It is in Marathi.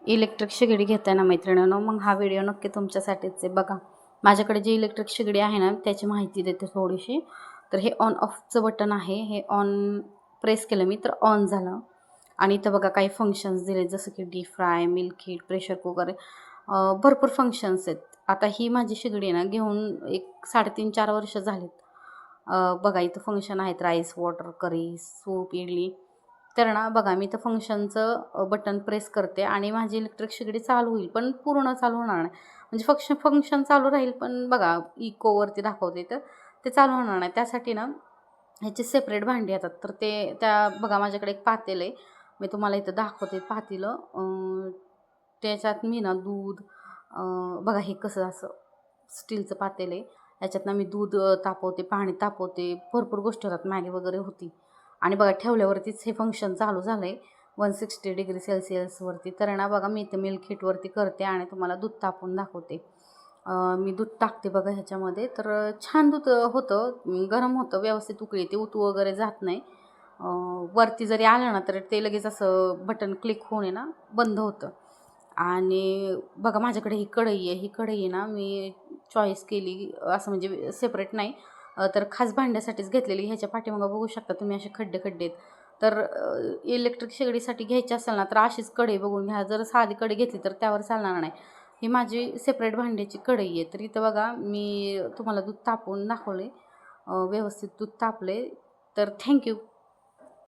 इलेक्ट्रिक शेगडी घेताय ना मैत्रिणींनो, मग हा व्हिडिओ नक्की तुमच्यासाठीच आहे. बघा माझ्याकडे जी इलेक्ट्रिक शेगडी आहे ना त्याची माहिती देते थोडीशी. तर हे ऑन ऑफचं बटन आहे. हे ऑन प्रेस केलं मी तर ऑन झालं. आणि इथं बघा काही फंक्शन्स दिले जसं की deep fry, milk heat, pressure cooker, भरपूर फंक्शन्स आहेत. आता ही माझी शेगडी आहे ना घेऊन एक 3.5-4 वर्ष झालीत. बघा इथं फंक्शन आहेत, राईस, वॉटर, करी, सूप, इडली. तर ना बघा मी तर फंक्शनचं बटन प्रेस करते आणि माझी इलेक्ट्रिक शेगडी चालू होईल, पण पूर्ण चालू होणार नाही. म्हणजे फंक्शन चालू राहील, पण बघा इकोवरती दाखवते तर ते चालू होणार नाही. त्यासाठी ना ह्याचे सेपरेट भांडी येतात. तर त्या बघा माझ्याकडे एक पातेलं आहे. मी तुम्हाला इथं दाखवते पातेलं. त्याच्यात मी ना दूध, बघा हे कसं असं स्टीलचं पातेलं आहे. याच्यात ना मी दूध तापवते, पाणी तापवते, भरपूर गोष्टी होतात, मॅगी वगैरे होती. आणि बघा ठेवल्यावरतीच हे फंक्शन चालू झालं आहे 160°C तर ना बघा मी इथं मिल्क हीटवरती करते आणि तुम्हाला दूध तापवून दाखवते. मी दूध टाकते बघा ह्याच्यामध्ये. तर छान दूध होतं, गरम होतं, व्यवस्थित उकळी येते, उतू वगैरे जात नाही. वरती जरी आलं ना तर ते लगेच असं बटन क्लिक होऊन आहे ना बंद होतं. आणि बघा माझ्याकडे ही कढई आहे. ही कढई ना मी चॉईस केली असं म्हणजे सेपरेट नाही, तर खास भांड्यासाठीच घेतलेली. ह्याच्या पाठीमागं बघू शकता तुम्ही असे खड्डे खड्डे आहेत. तर इलेक्ट्रिक शेगडीसाठी घ्यायची असेल ना तर अशीच कढई बघून घ्या. जर साधी कढई घेतली तर त्यावर चालणार नाही. ही माझी सेपरेट भांड्याची कढई आहे. तर इथं बघा मी तुम्हाला दूध तापवून दाखवले, व्यवस्थित दूध तापले. तर थँक्यू.